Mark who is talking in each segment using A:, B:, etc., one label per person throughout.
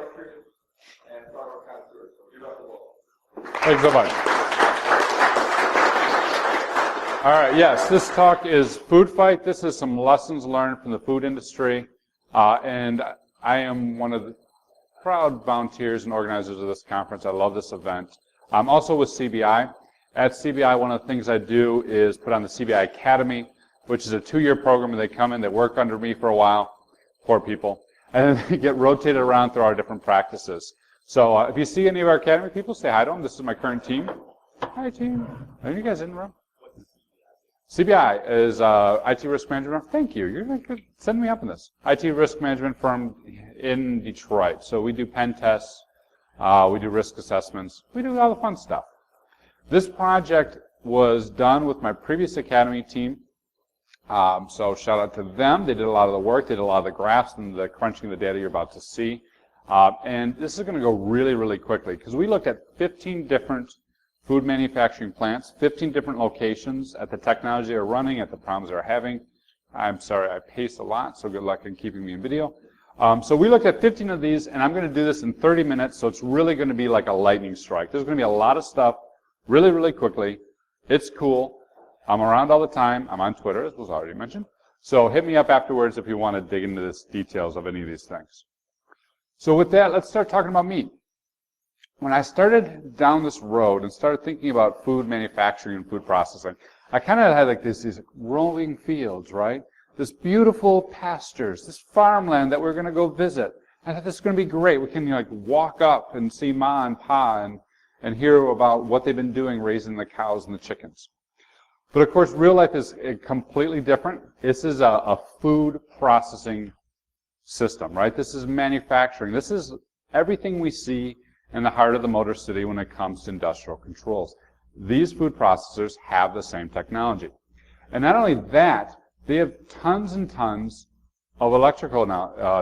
A: electricians and power connoisseurs. So give up the wall.
B: Thanks so much. All right, yes, this talk is Food Fight. This is some lessons learned from the food industry. And I am one of the proud volunteers and organizers of this conference. I love this event. I'm also with CBI. At CBI, one of the things I do is put on the CBI Academy, which is a 2-year program, and they come in, they work under me for a while, poor people, and then they get rotated around through our different practices. So if you see any of our Academy people, say hi to them. This is my current team. Hi, team. Are you guys in the room? CBI is IT risk management firm. Thank you. You're good. Send me up in this. IT risk management firm in Detroit. So we do pen tests. We do risk assessments. We do all the fun stuff. This project was done with my previous Academy team. So shout out to them. They did a lot of the work. They did a lot of the graphs and the crunching of the data you're about to see. And this is going to go really, really quickly because we looked at 15 different food manufacturing plants, 15 different locations at the technology they're running, at the problems they're having. I'm sorry, I pace a lot, so good luck in keeping me in video. So we looked at 15 of these, and I'm going to do this in 30 minutes, so it's really going to be like a lightning strike. There's going to be a lot of stuff really, really quickly. It's cool. I'm around all the time. I'm on Twitter, as was already mentioned. So hit me up afterwards if you want to dig into the details of any of these things. So with that, let's start talking about meat. When I started down this road and started thinking about food manufacturing and food processing, I kind of had like these rolling fields, right? This beautiful pastures, this farmland that we're going to go visit. I thought this is going to be great. We can like walk up and see Ma and Pa and hear about what they've been doing raising the cows and the chickens. But of course, real life is completely different. This is a food processing system, right? This is manufacturing. This is everything we see in the heart of the Motor City when it comes to industrial controls. These food processors have the same technology. And not only that, they have tons and tons of electrical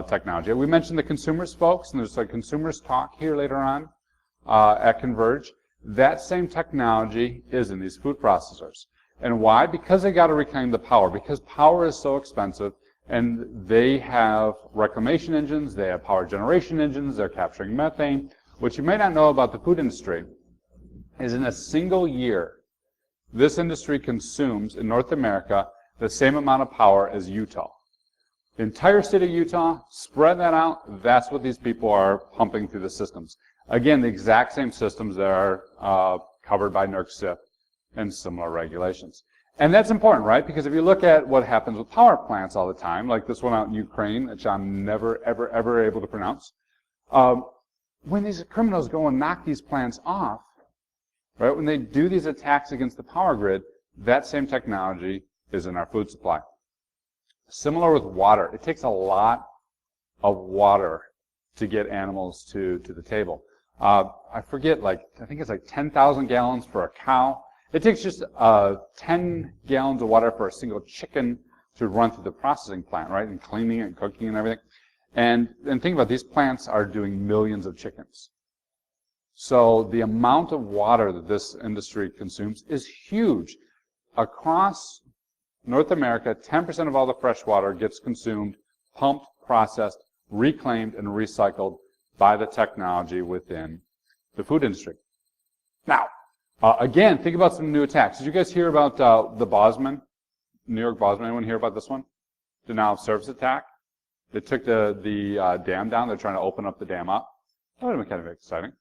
B: technology. We mentioned the consumers folks, and there's a consumers talk here later on at ConVerge. That same technology is in these food processors. And why? Because they got to reclaim the power. Because power is so expensive, and they have reclamation engines, they have power generation engines, they're capturing methane. What you may not know about the food industry is in a single year, this industry consumes in North America the same amount of power as Utah. The entire state of Utah, spread that out, that's what these people are pumping through the systems. Again, the exact same systems that are covered by NERC-CIP and similar regulations. And that's important, right? Because if you look at what happens with power plants all the time, like this one out in Ukraine, which I'm never, ever, ever able to pronounce, when these criminals go and knock these plants off, right, when they do these attacks against the power grid, that same technology is in our food supply. Similar with water. It takes a lot of water to get animals to the table. I forget, I think it's like 10,000 gallons for a cow. It takes just 10 gallons of water for a single chicken to run through the processing plant, right, and cleaning and cooking and everything. And think about it, these plants are doing millions of chickens. So the amount of water that this industry consumes is huge. Across North America, 10% of all the fresh water gets consumed, pumped, processed, reclaimed, and recycled by the technology within the food industry. Now, again, think about some new attacks. Did you guys hear about the Bosman, New York Bosman? Anyone hear about this one? Denial of service attack. They took the dam down. They're trying to open up the dam up. That would have been kind of exciting.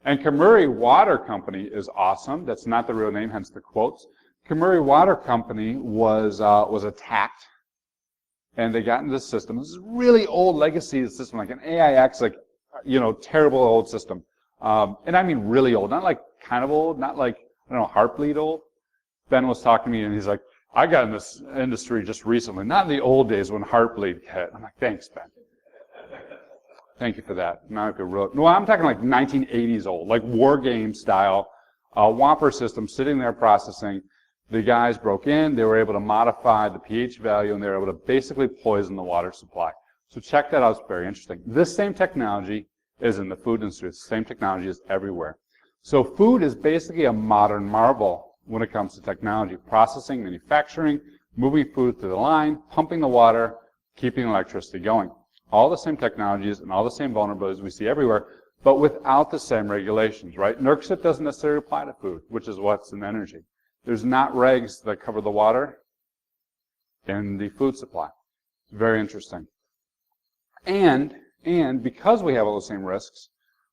B: And Kamuri Water Company is awesome. That's not the real name, hence the quotes. Kamuri Water Company was attacked, and they got into the system. This is a really old legacy system, like an AIX, terrible old system. And I mean really old, not like kind of old, not like, Heartbleed old. Ben was talking to me, and he's like, I got in this industry just recently, not in the old days when Heartbleed hit. I'm like, thanks, Ben. Thank you for that. Now I feel real. No, I'm talking like 1980s old, like war game style, Whopper system sitting there processing. The guys broke in, they were able to modify the pH value, and they were able to basically poison the water supply. So check that out, it's very interesting. This same technology is in the food industry. The same technology is everywhere. So food is basically a modern marvel when it comes to technology. Processing, manufacturing, moving food through the line, pumping the water, keeping electricity going. all the same technologies and all the same vulnerabilities we see everywhere, but without the same regulations, right? NERC doesn't necessarily apply to food, which is what's in energy. There's not regs that cover the water in the food supply. Very interesting. And because we have all the same risks,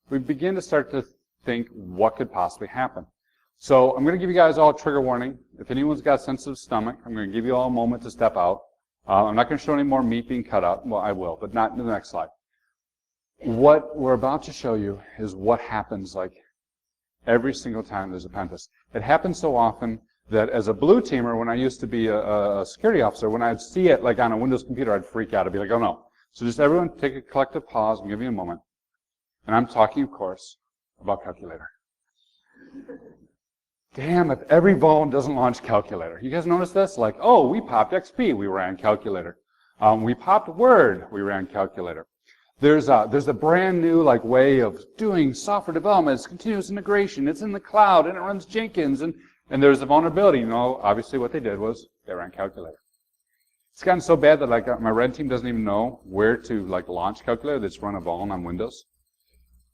B: we begin to start to think what could possibly happen. So I'm going to give you guys all a trigger warning. If anyone's got a sensitive stomach, I'm going to give you all a moment to step out. I'm not going to show any more meat being cut up. Well, I will, but not in the next slide. What we're about to show you is what happens like every single time there's a pen test. It happens so often that as a blue teamer, when I used to be a security officer, when I'd see it like on a Windows computer, I'd freak out. I'd be like, oh no. So just everyone take a collective pause and give you a moment. And I'm talking, of course, about calculator. Damn, if every vuln doesn't launch calculator. You guys notice this? Like, oh, we popped XP, we ran calculator. We popped Word, we ran calculator. There's a brand new like way of doing software development. It's continuous integration. It's in the cloud and it runs Jenkins. And there's a vulnerability. You know, obviously what they did was they ran calculator. It's gotten so bad that like my red team doesn't even know where to like launch calculator. They just run a vuln on Windows.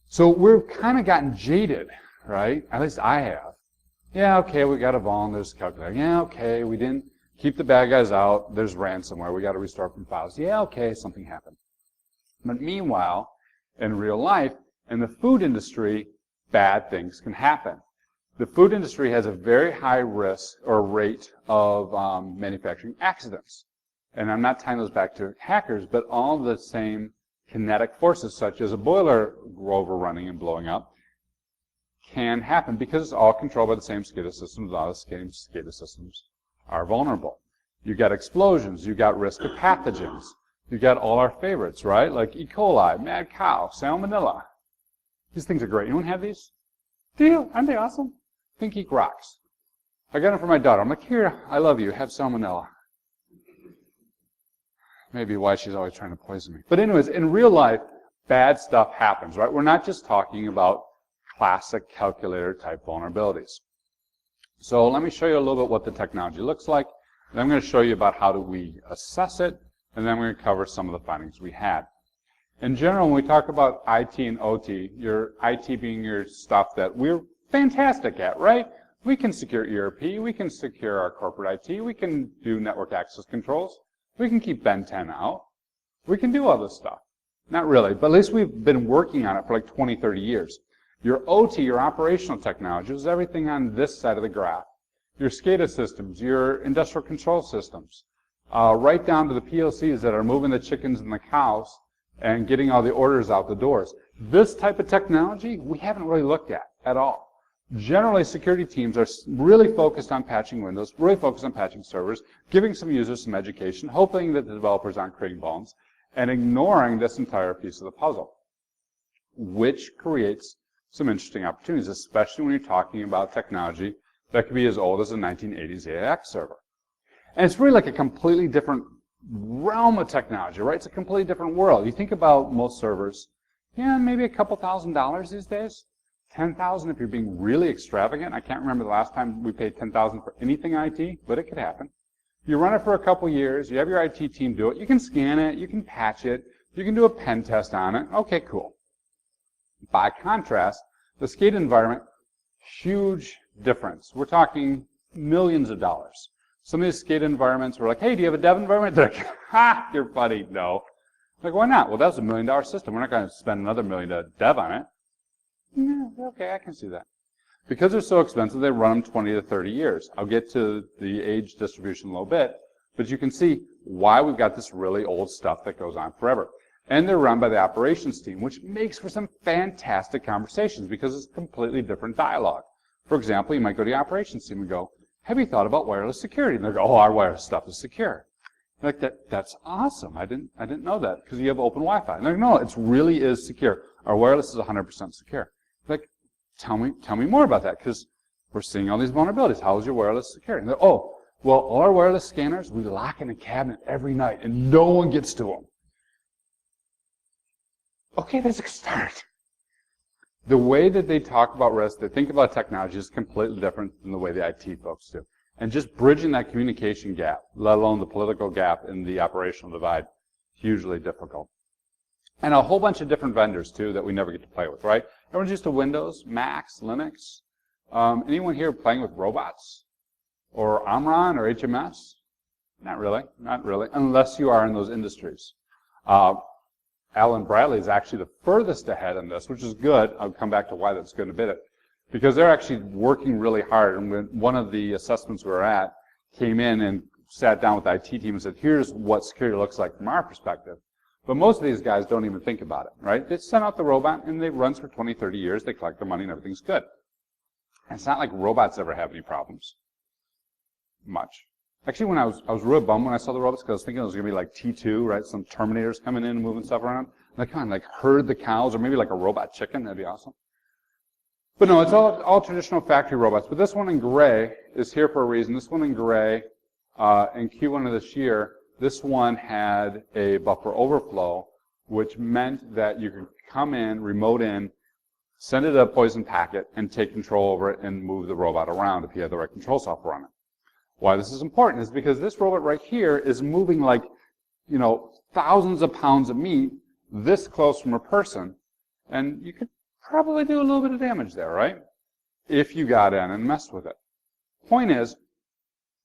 B: So we've kind of gotten jaded, right? At least I have. Yeah, okay, we got a vuln, there's a calculator. Yeah, okay, we didn't keep the bad guys out, there's ransomware, we got to restore from files. Yeah, okay, something happened. But meanwhile, in real life, in the food industry, bad things can happen. The food industry has a very high risk or rate of manufacturing accidents. And I'm not tying those back to hackers, but all the same kinetic forces, such as a boiler overrunning and blowing up, can happen because it's all controlled by the same SCADA systems. A lot of the same SCADA systems are vulnerable. You got explosions. You got risk of pathogens. You got all our favorites, right? Like E. coli, mad cow, salmonella. These things are great. Anyone have these? Do you? Aren't they awesome? Think Geek rocks. I got them for my daughter. I'm like, here, I love you. Have salmonella. Maybe why she's always trying to poison me. But anyways, in real life, bad stuff happens, right? We're not just talking about classic calculator type vulnerabilities. So let me show you a little bit what the technology looks like. And I'm going to show you about how do we assess it, and then we're going to cover some of the findings we had. In general, when we talk about IT and OT, your IT being your stuff that we're fantastic at, right? We can secure ERP, we can secure our corporate IT, we can do network access controls, we can keep Ben 10 out, we can do all this stuff. Not really, but at least we've been working on it for like 20, 30 years. Your OT, your operational technology, is everything on this side of the graph. Your SCADA systems, your industrial control systems, right down to the PLCs that are moving the chickens and the cows and getting all the orders out the doors. This type of technology, we haven't really looked at all. Generally, security teams are really focused on patching Windows, really focused on patching servers, giving some users some education, hoping that the developers aren't creating vulns, and ignoring this entire piece of the puzzle, which creates some interesting opportunities, especially when you're talking about technology that could be as old as a 1980s AIX server. And it's really like a completely different realm of technology, right? It's a completely different world. You think about most servers, yeah, maybe a couple $1,000s these days. 10,000 if you're being really extravagant. I can't remember the last time we paid 10,000 for anything IT, but it could happen. You run it for a couple years, you have your IT team do it, you can scan it, you can patch it, you can do a pen test on it. Okay, cool. By contrast, the SCADA environment, huge difference. We're talking millions of dollars. Some of these SCADA environments were like, hey, do you have a dev environment? They're like, ha, you're funny. No. Like, why not? Well, that's $1 million system. We're not going to spend another $1 million to dev on it. Yeah, okay, I can see that. Because they're so expensive, they run them 20 to 30 years. I'll get to the age distribution in a little bit, but you can see why we've got this really old stuff that goes on forever. And they're run by the operations team, which makes for some fantastic conversations because it's a completely different dialogue. For example, you might go to the operations team and go, have you thought about wireless security? And they go, oh, our wireless stuff is secure. Like, that's awesome. I didn't know that because you have open Wi-Fi. And they're like, no, it really is secure. Our wireless is 100% secure. Like, tell me more about that because we're seeing all these vulnerabilities. How is your wireless secure? And they're, oh, well, all our wireless scanners, we lock in a cabinet every night and no one gets to them. Okay, that's a start. The way that they talk about risk, they think about technology is completely different than the way the IT folks do. And just bridging that communication gap, let alone the political gap in the operational divide, hugely difficult. And a whole bunch of different vendors, too, that we never get to play with, right? Everyone's used to Windows, Macs, Linux. Anyone here playing with robots? Or Omron or HMS? Not really, not really, unless you are in those industries. Alan Bradley is actually the furthest ahead in this, which is good. I'll come back to why that's good in a bit. Because they're actually working really hard. And when one of the assessments we were at came in and sat down with the IT team and said, here's what security looks like from our perspective. But most of these guys don't even think about it, right? They send out the robot, and it runs for 20, 30 years. They collect their money, and everything's good. And it's not like robots ever have any problems. Much. Actually, when I was real bummed when I saw the robots, because I was thinking it was going to be like T2, right? Some Terminators coming in and moving stuff around. Like, come on, like herd the cows, or maybe like a robot chicken. That'd be awesome. But no, it's all traditional factory robots. But this one in gray is here for a reason. This one in gray, in Q1 of this year, this one had a buffer overflow, which meant that you could come in, remote in, send it a poison packet, and take control over it and move the robot around if you had the right control software on it. Why this is important is because this robot right here is moving like, you know, thousands of pounds of meat this close from a person, and you could probably do a little bit of damage there, right? If you got in and messed with it. Point is,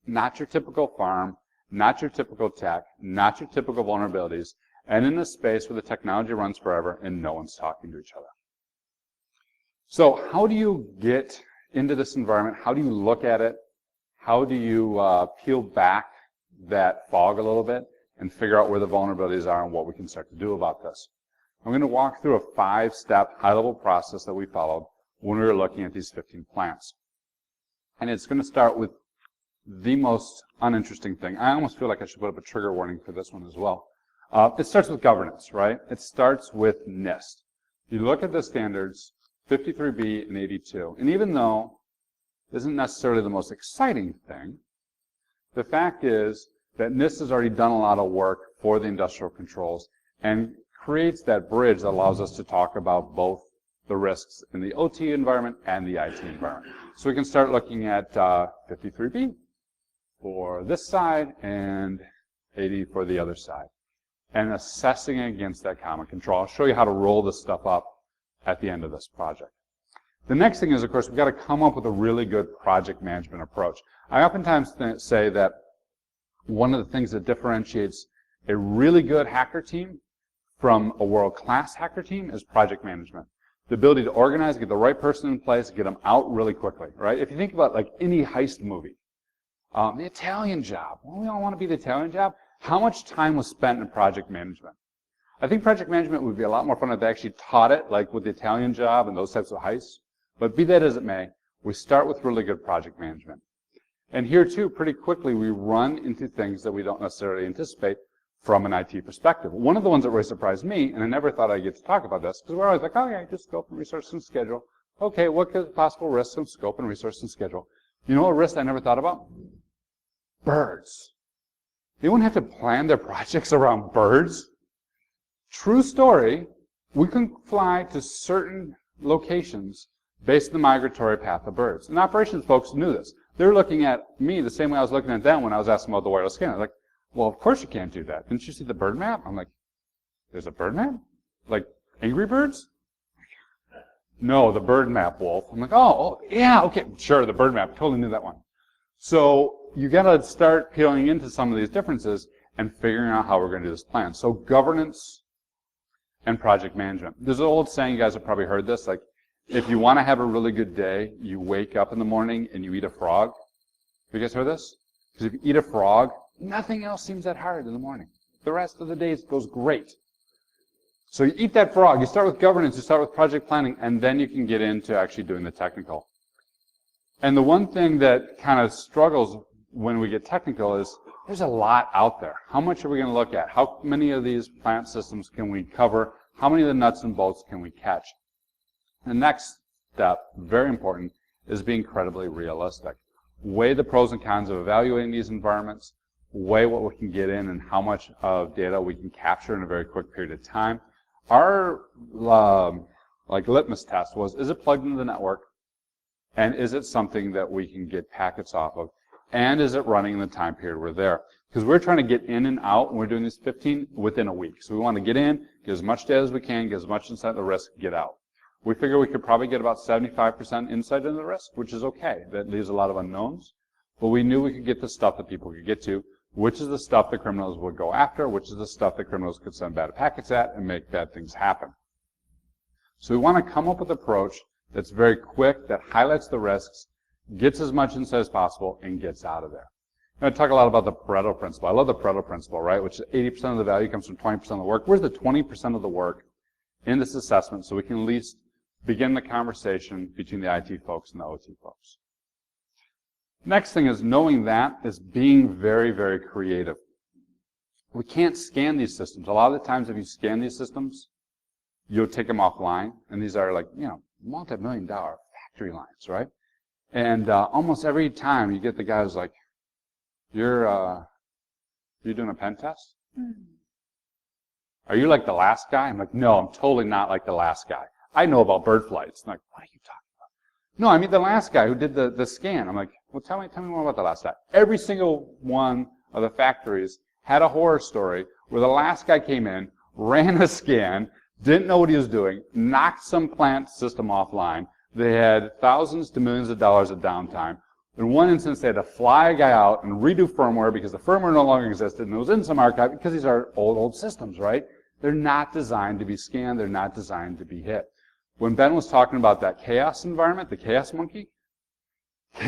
B: not your typical farm, not your typical tech, not your typical vulnerabilities, and in a space where the technology runs forever and no one's talking to each other. So how do you get into this environment? How do you look at it? How do you peel back that fog a little bit and figure out where the vulnerabilities are and what we can start to do about this? I'm going to walk through a 5-step high-level process that we followed when we were looking at these 15 plants. And it's going to start with the most uninteresting thing. I almost feel like I should put up a trigger warning for this one as well. It starts with governance, right? It starts with NIST. You look at the standards, 53B and 82. And even though it isn't necessarily the most exciting thing, the fact is that NIST has already done a lot of work for the industrial controls and creates that bridge that allows us to talk about both the risks in the OT environment and the IT environment. So we can start looking at 53B for this side and 80 for the other side, and assessing against that common control. I'll show you how to roll this stuff up at the end of this project. The next thing is, of course, we've got to come up with a really good project management approach. I oftentimes say that one of the things that differentiates a really good hacker team from a world-class hacker team is project management. The ability to organize, get the right person in place, get them out really quickly, right? If you think about like any heist movie, the Italian Job, well, we all want to be the Italian Job. How much time was spent in project management? I think project management would be a lot more fun if they actually taught it, like with the Italian Job and those types of heists. But be that as it may, we start with really good project management. And here, too, pretty quickly, we run into things that we don't necessarily anticipate from an IT perspective. One of the ones that really surprised me, and I never thought I'd get to talk about this, because we're always like, oh, yeah, just scope and resource and schedule. Okay, what could possible risks of scope and resource and schedule? You know what risk I never thought about? Birds. Anyone have to plan their projects around birds? True story, we can fly to certain locations based on the migratory path of birds. And operations folks knew this. They were looking at me the same way I was looking at them when I was asking about the wireless scanner. Like, well, of course you can't do that. Didn't you see the bird map? I'm like, there's a bird map? Like, Angry Birds? No, the bird map, Wolf. I'm like, oh, yeah, okay, sure, the bird map. Totally knew that one. So you got to start peeling into some of these differences and figuring out how we're going to do this plan. So governance and project management. There's an old saying, you guys have probably heard this, like, if you want to have a really good day, you wake up in the morning and you eat a frog. Have you guys heard this? Because if you eat a frog, nothing else seems that hard in the morning. The rest of the day goes great. So you eat that frog. You start with governance, you start with project planning, and then you can get into actually doing the technical. And the one thing that kind of struggles when we get technical is there's a lot out there. How much are we going to look at? How many of these plant systems can we cover? How many of the nuts and bolts can we catch? The next step, very important, is being incredibly realistic. Weigh the pros and cons of evaluating these environments, weigh what we can get in and how much of data we can capture in a very quick period of time. Our litmus test was, is it plugged into the network? And is it something that we can get packets off of? And is it running in the time period we're there? Because we're trying to get in and out, and we're doing these 15 within a week. So we want to get in, get as much data as we can, get as much insight into the risk, get out. We figure we could probably get about 75% insight into the risk, which is okay. That leaves a lot of unknowns. But we knew we could get the stuff that people could get to, which is the stuff that criminals would go after, which is the stuff that criminals could send bad packets at and make bad things happen. So we want to come up with an approach that's very quick, that highlights the risks, gets as much insight as possible, and gets out of there. I'm going to talk a lot about the Pareto principle. I love the Pareto principle, right, which is 80% of the value comes from 20% of the work. Where's the 20% of the work in this assessment so we can at least begin the conversation between the IT folks and the OT folks? Next thing is knowing that is being very, very creative. We can't scan these systems. A lot of the times if you scan these systems, you'll take them offline, and these are like, multi-million-dollar factory lines, right? And almost every time you get the guy who's like, you're doing a pen test? Are you like the last guy? I'm like, no, I'm totally not like the last guy. I know about bird flights. I'm like, what are you talking about? No, I mean the last guy who did the scan. I'm like, well, tell me more about the last guy. Every single one of the factories had a horror story where the last guy came in, ran a scan, didn't know what he was doing, knocked some plant system offline. They had thousands to millions of dollars of downtime. In one instance, they had to fly a guy out and redo firmware because the firmware no longer existed, and it was in some archive because these are old systems, right? They're not designed to be scanned. They're not designed to be hit. When Ben was talking about that chaos environment, the chaos monkey,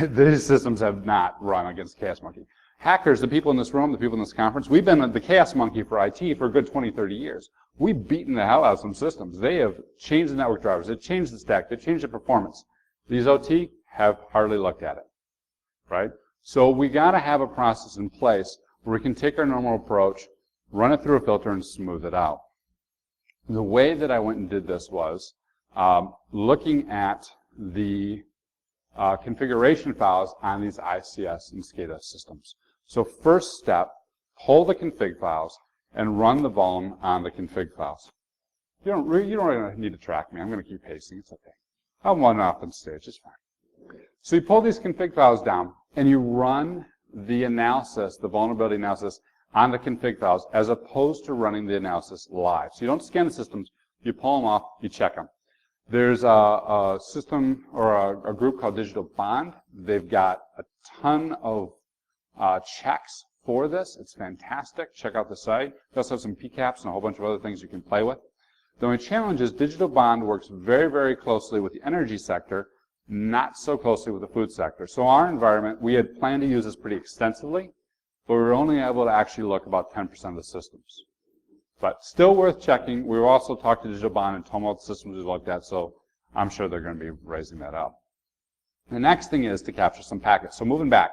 B: these systems have not run against chaos monkey. Hackers, the people in this room, the people in this conference, we've been the chaos monkey for IT for a good 20, 30 years. We've beaten the hell out of some systems. They have changed the network drivers. They've changed the stack. They've changed the performance. These OT have hardly looked at it, right? So we got to have a process in place where we can take our normal approach, run it through a filter, and smooth it out. The way that I went and did this was looking at the configuration files on these ICS and SCADA systems. So first step, pull the config files and run the vuln on the config files. You don't really need to track me. I'm going to keep pacing. It's okay. I'm one off on stage. It's fine. So you pull these config files down and you run the analysis, the vulnerability analysis, on the config files as opposed to running the analysis live. So you don't scan the systems. You pull them off. You check them. There's a system or a group called Digital Bond. They've got a ton of checks for this. It's fantastic. Check out the site. They also have some PCAPs and a whole bunch of other things you can play with. The only challenge is Digital Bond works very, very closely with the energy sector, not so closely with the food sector. So our environment, we had planned to use this pretty extensively, but we were only able to actually look about 10% of the systems. But still worth checking. We will also talk to Digital Bond and tell them what systems we looked at, so I'm sure they're going to be raising that up. The next thing is to capture some packets. So moving back,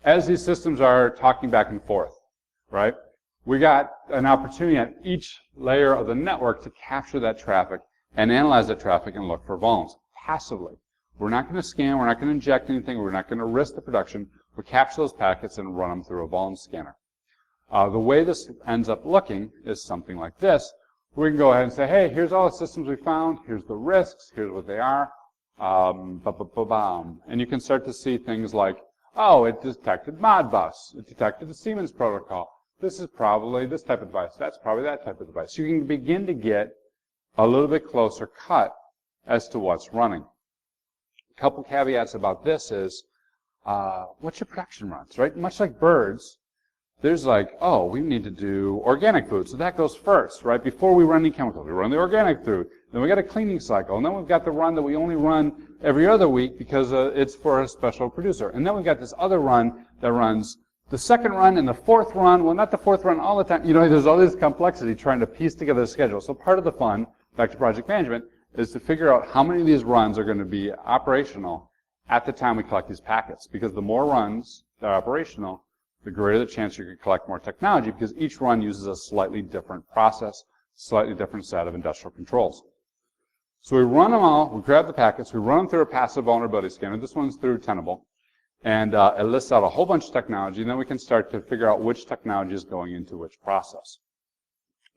B: as these systems are talking back and forth, right, we got an opportunity at each layer of the network to capture that traffic and analyze that traffic and look for vulns passively. We're not going to scan. We're not going to inject anything. We're not going to risk the production. We'll capture those packets and run them through a vuln scanner. The way this ends up looking is something like this. We can go ahead and say, hey, here's all the systems we found. Here's the risks. Here's what they are. And you can start to see things like, oh, it detected Modbus. It detected the Siemens protocol. This is probably this type of device. That's probably that type of device. You can begin to get a little bit closer cut as to what's running. A couple caveats about this is, what's your production runs, right? Much like birds, there's like, oh, we need to do organic food, so that goes first, right? Before we run any chemicals, we run the organic food. Then we got a cleaning cycle, and then we've got the run that we only run every other week because it's for a special producer. And then we've got this other run that runs the second run and the fourth run. Well, not the fourth run all the time. You know, there's all this complexity trying to piece together the schedule. So part of the fun, back to project management, is to figure out how many of these runs are going to be operational at the time we collect these packets. Because the more runs that are operational, the greater the chance you can collect more technology, because each run uses a slightly different process, slightly different set of industrial controls. So we run them all, we grab the packets, we run them through a passive vulnerability scanner. This one's through Tenable. And it lists out a whole bunch of technology, and then we can start to figure out which technology is going into which process.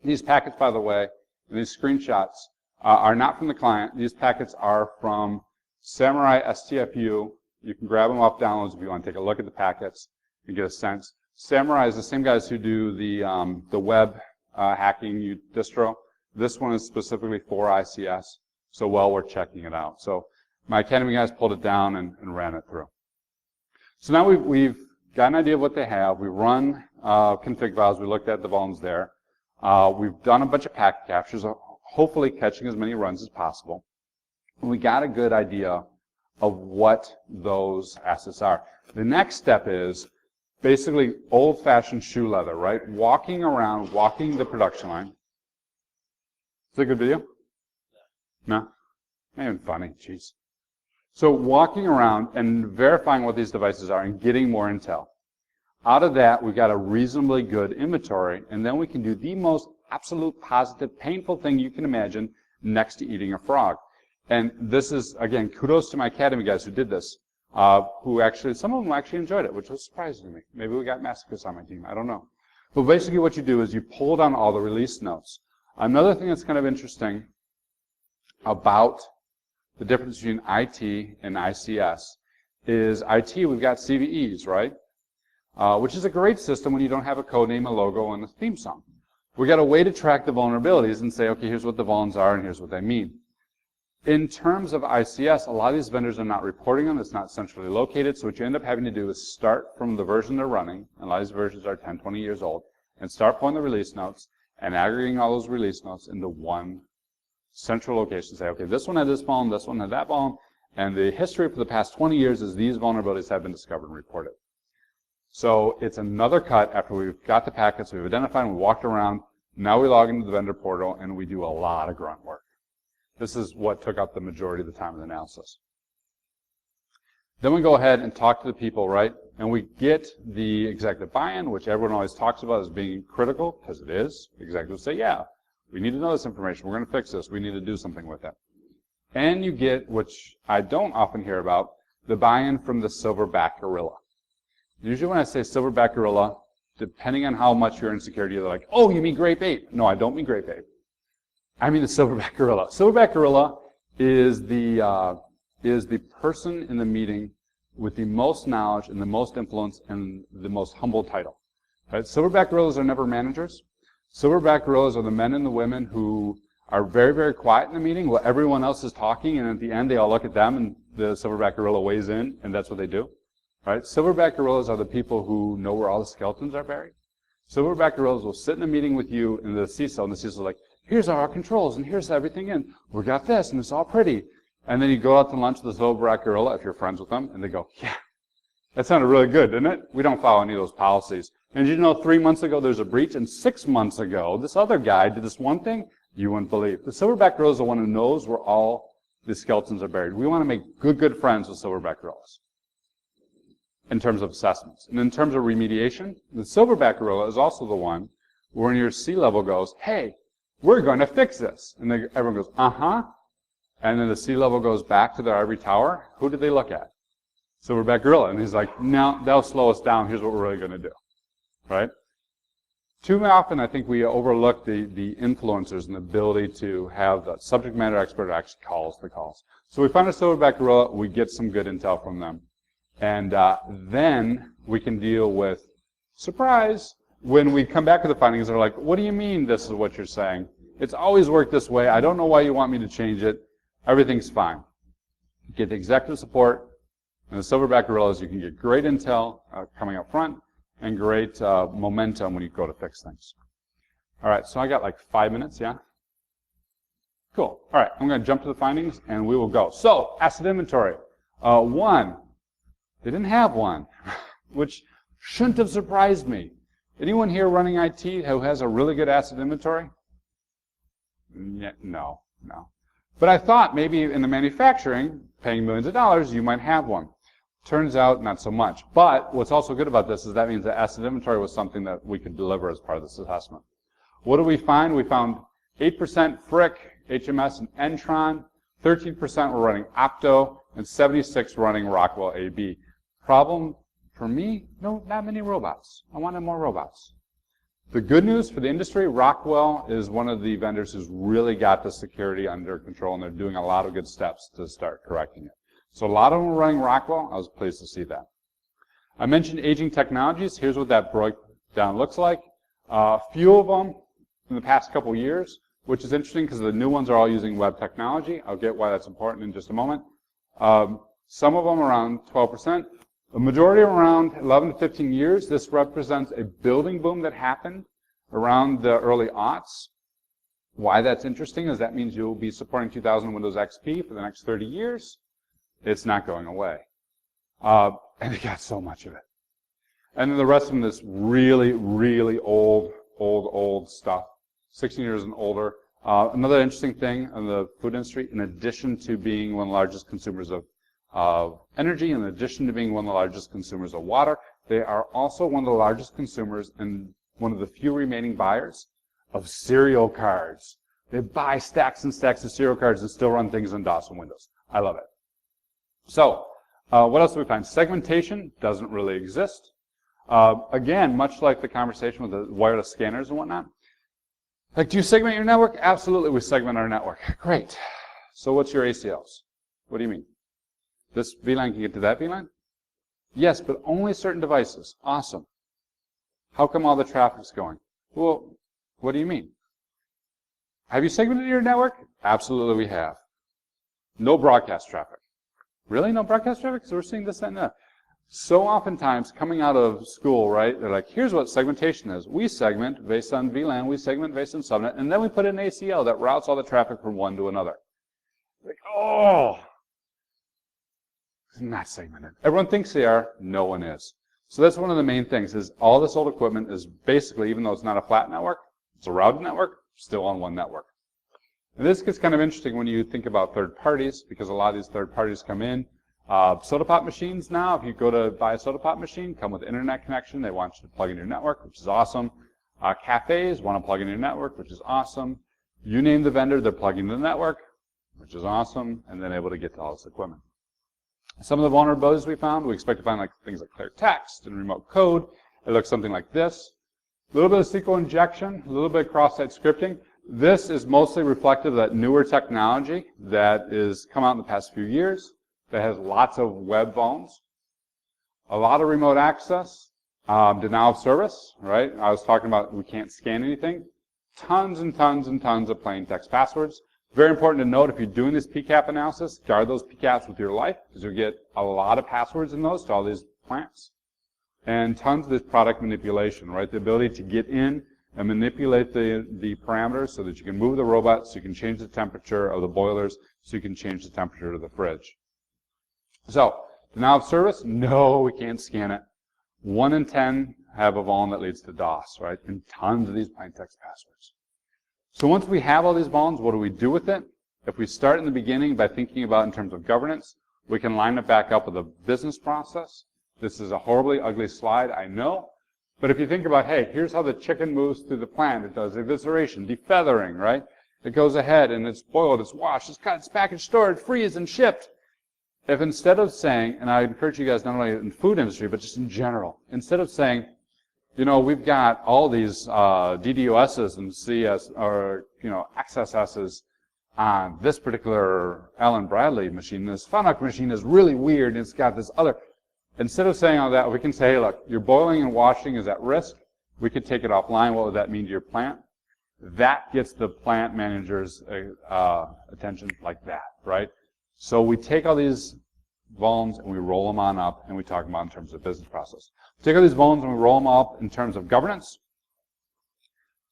B: These packets, by the way, and these screenshots are not from the client. These packets are from Samurai STFU. You can grab them off downloads if you want to take a look at the packets and get a sense. Samurai is the same guys who do the web hacking distro. This one is specifically for ICS, so well worth checking it out. So my Academy guys pulled it down and ran it through. So now we've got an idea of what they have. We run config files. We looked at the volumes there. We've done a bunch of packet captures, hopefully catching as many runs as possible. And we got a good idea of what those assets are. The next step is basically old-fashioned shoe leather, right? Walking around, walking the production line. Is that a good video? No? Not even funny, jeez. So walking around and verifying what these devices are and getting more intel. Out of that, we've got a reasonably good inventory, and then we can do the most absolute positive, painful thing you can imagine next to eating a frog. And this is, again, kudos to my Academy guys who did this, who actually, some of them actually enjoyed it, which was surprising to me. Maybe we got masochists on my team, I don't know. But basically what you do is you pull down all the release notes. Another thing that's kind of interesting about the difference between IT and ICS is IT, we've got CVEs, right? Which is a great system when you don't have a code name, a logo, and a theme song. We got a way to track the vulnerabilities and say, okay, here's what the vulns are and here's what they mean. In terms of ICS, a lot of these vendors are not reporting them. It's not centrally located. So what you end up having to do is start from the version they're running, and a lot of these versions are 10, 20 years old, and start pulling the release notes and aggregating all those release notes into one central location. Say, okay, this one had this vuln, this one had that vuln, and the history for the past 20 years is these vulnerabilities have been discovered and reported. So it's another cut after we've got the packets, we've identified them, we walked around, now we log into the vendor portal, and we do a lot of grunt work. This is what took up the majority of the time of the analysis. Then we go ahead and talk to the people, right? And we get the executive buy-in, which everyone always talks about as being critical, because it is. Executives say, yeah, we need to know this information. We're going to fix this. We need to do something with it. And you get, which I don't often hear about, the buy-in from the silverback gorilla. Usually when I say silverback gorilla, depending on how much you're in security, they're like, oh, you mean grape ape. No, I don't mean grape ape. I mean the silverback gorilla. Silverback gorilla is the person in the meeting with the most knowledge and the most influence and the most humble title. Right? Silverback gorillas are never managers. Silverback gorillas are the men and the women who are very, very quiet in the meeting while everyone else is talking, and at the end they all look at them and the silverback gorilla weighs in, and that's what they do. Right? Silverback gorillas are the people who know where all the skeletons are buried. Silverback gorillas will sit in a meeting with you in the CISO, and the CISO is like, here's our controls, and here's everything, and we got this, and it's all pretty. And then you go out to lunch with the silverback gorilla, if you're friends with them, and they go, yeah, that sounded really good, didn't it? We don't follow any of those policies. And you know 3 months ago there's a breach, and 6 months ago this other guy did this one thing you wouldn't believe. The silverback gorilla is the one who knows where all the skeletons are buried. We want to make good friends with silverback gorillas in terms of assessments. And in terms of remediation, the silverback gorilla is also the one where when your C-level goes, hey, we're going to fix this. And everyone goes, uh-huh. And then the C-level goes back to their ivory tower. Who did they look at? Silverback gorilla. And he's like, no, that'll slow us down. Here's what we're really going to do. Right? Too often, I think we overlook the influencers and the ability to have the subject matter expert actually calls the calls. So we find a silverback gorilla. We get some good intel from them. And then we can deal with, surprise, when we come back with the findings, they're like, what do you mean this is what you're saying? It's always worked this way. I don't know why you want me to change it. Everything's fine. You get the executive support and the silverback gorillas. You can get great intel coming up front and great momentum when you go to fix things. All right, so I got like 5 minutes, yeah? Cool. All right, I'm going to jump to the findings, and we will go. So, asset inventory. One, they didn't have one, which shouldn't have surprised me. Anyone here running IT who has a really good asset inventory? No. But I thought maybe in the manufacturing, paying millions of dollars, you might have one. Turns out, not so much. But what's also good about this is that means that asset inventory was something that we could deliver as part of this assessment. What did we find? We found 8% Frick, HMS, and Entron. 13% were running Opto, and 76 running Rockwell AB. Problem for me? No, not many robots. I wanted more robots. The good news for the industry, Rockwell is one of the vendors who's really got the security under control, and they're doing a lot of good steps to start correcting it. So a lot of them were running Rockwell. I was pleased to see that. I mentioned aging technologies. Here's what that breakdown looks like. A few of them in the past couple years, which is interesting because the new ones are all using web technology. I'll get why that's important in just a moment. Some of them around 12%. The majority are around 11 to 15 years. This represents a building boom that happened around the early aughts. Why that's interesting is that means you'll be supporting 2000 Windows XP for the next 30 years. It's not going away. And they got so much of it. And then the rest of them is really, really old stuff. 16 years and older. Another interesting thing in the food industry, in addition to being one of the largest consumers of energy, in addition to being one of the largest consumers of water, they are also one of the largest consumers and one of the few remaining buyers of serial cards. They buy stacks and stacks of serial cards and still run things in DOS and Windows. I love it. So, what else do we find? Segmentation doesn't really exist. Again, much like the conversation with the wireless scanners and whatnot. Like, do you segment your network? Absolutely, we segment our network. Great. So what's your ACLs? What do you mean? This VLAN can get to that VLAN? Yes, but only certain devices. Awesome. How come all the traffic's going? Well, what do you mean? Have you segmented your network? Absolutely, we have. No broadcast traffic. Really? No broadcast traffic? So we're seeing this and that. So oftentimes, coming out of school, right, they're like, here's what segmentation is. We segment based on VLAN, we segment based on subnet, and then we put in an ACL that routes all the traffic from one to another. Like, oh, it's not segmented. Everyone thinks they are. No one is. So that's one of the main things, is all this old equipment is basically, even though it's not a flat network, it's a routed network, still on one network. And this gets kind of interesting when you think about third parties, because a lot of these third parties come in. Soda pop machines now, if you go to buy a soda pop machine, come with internet connection. They want you to plug in your network, which is awesome. Cafes want to plug in your network, which is awesome. You name the vendor, they're plugging the network, which is awesome, and then able to get to all this equipment. Some of the vulnerabilities we found, we expect to find like things like clear text and remote code. It looks something like this. A little bit of SQL injection, a little bit of cross-site scripting. This is mostly reflective of that newer technology that is come out in the past few years, that has lots of web vulns, a lot of remote access, denial of service, right? I was talking about we can't scan anything. Tons and tons and tons of plain text passwords. Very important to note, if you're doing this PCAP analysis, guard those PCAPs with your life, because you'll get a lot of passwords in those to all these plants. And tons of this product manipulation, right? The ability to get in and manipulate the parameters so that you can move the robot, so you can change the temperature of the boilers, so you can change the temperature of the fridge. So, denial of service? No, we can't scan it. 1 in 10 have a vuln that leads to DOS, right? And tons of these plain text passwords. So once we have all these vulns, what do we do with it? If we start in the beginning by thinking about in terms of governance, we can line it back up with a business process. This is a horribly ugly slide, I know. But if you think about, hey, here's how the chicken moves through the plant. It does evisceration, defeathering, right? It goes ahead and it's boiled, it's washed, it's cut, it's packaged, stored, freezed, and shipped. If instead of saying, and I encourage you guys not only in the food industry, but just in general, instead of saying, you know, we've got all these DDoSs and CS, or, you know, XSSs on this particular Allen Bradley machine. This Fanuc machine is really weird, and it's got this other. Instead of saying all that, we can say, hey, look, your boiling and washing is at risk. We could take it offline. What would that mean to your plant? That gets the plant manager's attention like that, right? So we take all these vulns and we roll them on up, and we talk about in terms of business process. We take all these vulns and we roll them up in terms of governance.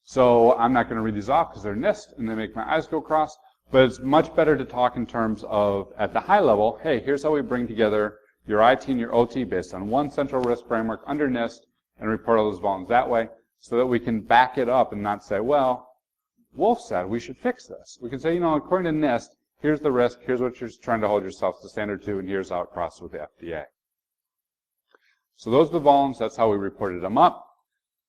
B: So I'm not going to read these off because they're NIST and they make my eyes go cross. But it's much better to talk in terms of, at the high level, hey, here's how we bring together your IT and your OT based on one central risk framework under NIST and report all those vulns that way, so that we can back it up and not say, well, Wolf said we should fix this. We can say, you know, according to NIST, here's the risk, here's what you're trying to hold yourself to standard to, and here's how it crosses with the FDA. So those are the vulns, that's how we reported them up.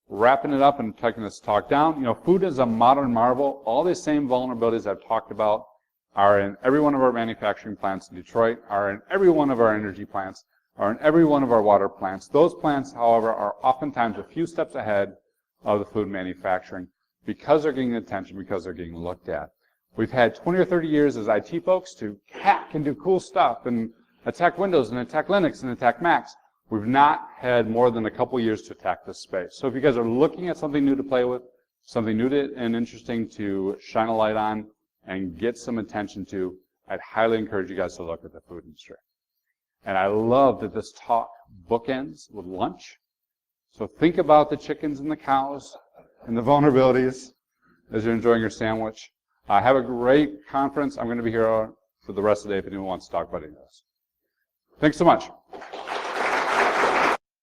B: Wrapping it up and taking this talk down, you know, food is a modern marvel. All these same vulnerabilities I've talked about are in every one of our manufacturing plants in Detroit, are in every one of our energy plants, are in every one of our water plants. Those plants, however, are oftentimes a few steps ahead of the food manufacturing because they're getting attention, because they're getting looked at. We've had 20 or 30 years as IT folks to hack and do cool stuff and attack Windows and attack Linux and attack Macs. We've not had more than a couple years to attack this space. So if you guys are looking at something new to play with, something new and interesting to shine a light on and get some attention to, I'd highly encourage you guys to look at the food industry. And I love that this talk bookends with lunch. So think about the chickens and the cows and the vulnerabilities as you're enjoying your sandwich. Have a great conference. I'm going to be here for the rest of the day if anyone wants to talk about any of this. Thanks so much.